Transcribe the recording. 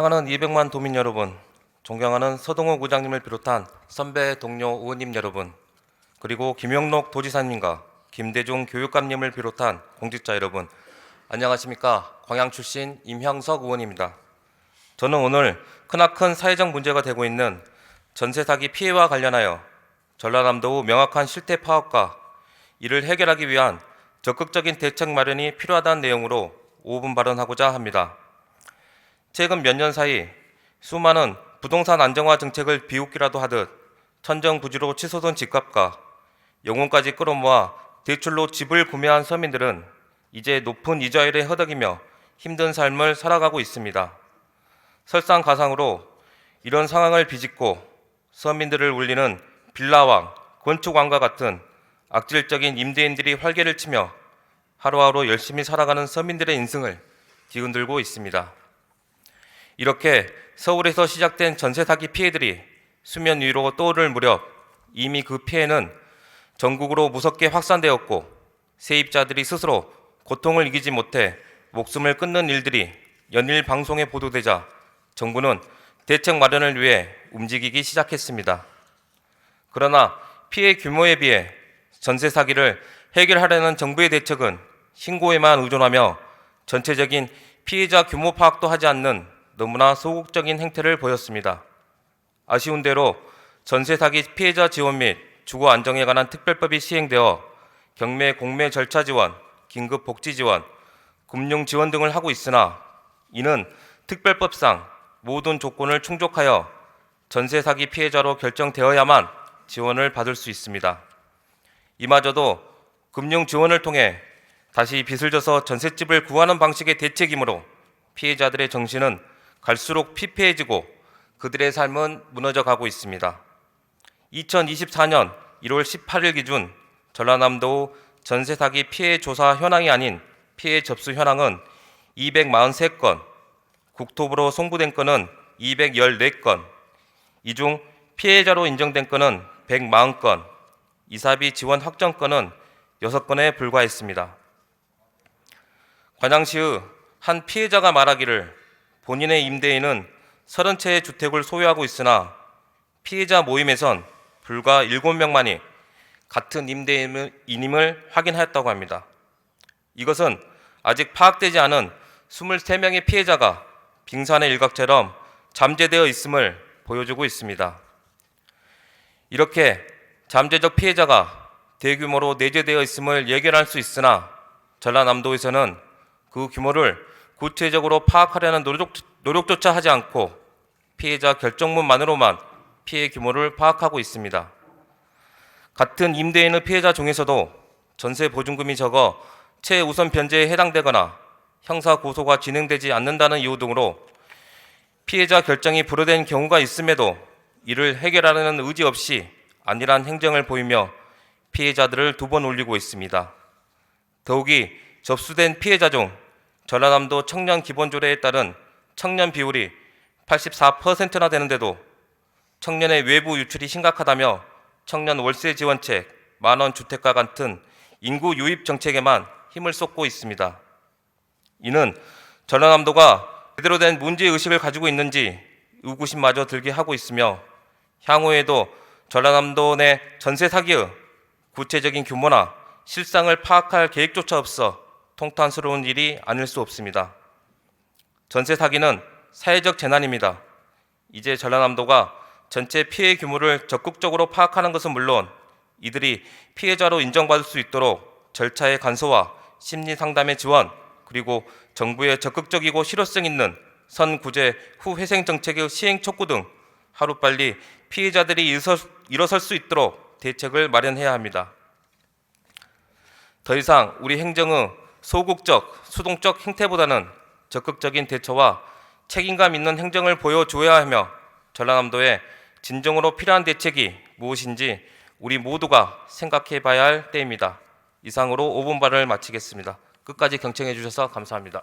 사랑하는 200만 도민 여러분, 존경하는 서동호 의장님을 비롯한 선배 동료 의원님 여러분, 그리고 김영록 도지사님과 김대중 교육감님을 비롯한 공직자 여러분, 안녕하십니까? 광양 출신 임형석 의원입니다. 저는 오늘 크나큰 사회적 문제가 되고 있는 전세 사기 피해와 관련하여 전라남도 명확한 실태 파악과 이를 해결하기 위한 적극적인 대책 마련이 필요하다는 내용으로 5분 발언하고자 합니다. 최근 몇 년 사이 수많은 부동산 안정화 정책을 비웃기라도 하듯 천정부지로 치솟은 집값과 영혼까지 끌어모아 대출로 집을 구매한 서민들은 이제 높은 이자율에 허덕이며 힘든 삶을 살아가고 있습니다. 설상가상으로 이런 상황을 비집고 서민들을 울리는 빌라왕, 건축왕과 같은 악질적인 임대인들이 활개를 치며 하루하루 열심히 살아가는 서민들의 인생을 뒤흔들고 있습니다. 이렇게 서울에서 시작된 전세 사기 피해들이 수면 위로 떠오를 무렵 이미 그 피해는 전국으로 무섭게 확산되었고 세입자들이 스스로 고통을 이기지 못해 목숨을 끊는 일들이 연일 방송에 보도되자 정부는 대책 마련을 위해 움직이기 시작했습니다. 그러나 피해 규모에 비해 전세 사기를 해결하려는 정부의 대책은 신고에만 의존하며 전체적인 피해자 규모 파악도 하지 않는 너무나 소극적인 행태를 보였습니다. 아쉬운 대로 전세 사기 피해자 지원 및 주거 안정에 관한 특별법이 시행되어 경매 공매 절차 지원, 긴급 복지 지원, 금융 지원 등을 하고 있으나 이는 특별법상 모든 조건을 충족하여 전세 사기 피해자로 결정되어야만 지원을 받을 수 있습니다. 이마저도 금융 지원을 통해 다시 빚을 져서 전셋집을 구하는 방식의 대책이므로 피해자들의 정신은 갈수록 피폐해지고 그들의 삶은 무너져 가고 있습니다. 2024년 1월 18일 기준 전라남도 전세 사기 피해 조사 현황이 아닌 피해 접수 현황은 243건, 국토부로 송부된 건은 214건, 이 중 피해자로 인정된 건은 140건, 이사비 지원 확정 건은 6건에 불과했습니다. 관양시의 한 피해자가 말하기를 본인의 임대인은 30채의 주택을 소유하고 있으나 피해자 모임에선 불과 7명만이 같은 임대인임을 확인하였다고 합니다. 이것은 아직 파악되지 않은 23명의 피해자가 빙산의 일각처럼 잠재되어 있음을 보여주고 있습니다. 이렇게 잠재적 피해자가 대규모로 내재되어 있음을 예견할 수 있으나 전라남도에서는 그 규모를 구체적으로 파악하려는 노력조차 하지 않고 피해자 결정문만으로만 피해 규모를 파악하고 있습니다. 같은 임대인의 피해자 중에서도 전세 보증금이 적어 최우선 변제에 해당되거나 형사 고소가 진행되지 않는다는 이유 등으로 피해자 결정이 불허된 경우가 있음에도 이를 해결하려는 의지 없이 안일한 행정을 보이며 피해자들을 2번 울리고 있습니다. 더욱이 접수된 피해자 중 전라남도 청년 기본조례에 따른 청년 비율이 84%나 되는데도 청년의 외부 유출이 심각하다며 청년 월세 지원책, 만원 주택과 같은 인구 유입 정책에만 힘을 쏟고 있습니다. 이는 전라남도가 제대로 된 문제의식을 가지고 있는지 의구심마저 들게 하고 있으며 향후에도 전라남도 내 전세 사기의 구체적인 규모나 실상을 파악할 계획조차 없어 통탄스러운 일이 아닐 수 없습니다. 전세 사기는 사회적 재난입니다. 이제 전라남도가 전체 피해 규모를 적극적으로 파악하는 것은 물론 이들이 피해자로 인정받을 수 있도록 절차의 간소화, 심리 상담의 지원, 그리고 정부의 적극적이고 실효성 있는 선구제 후 회생 정책의 시행 촉구 등 하루빨리 피해자들이 일어설 수 있도록 대책을 마련해야 합니다. 더 이상 우리 행정의 소극적, 수동적 행태보다는 적극적인 대처와 책임감 있는 행정을 보여줘야 하며 전라남도에 진정으로 필요한 대책이 무엇인지 우리 모두가 생각해 봐야 할 때입니다. 이상으로 5분 발언을 마치겠습니다. 끝까지 경청해 주셔서 감사합니다.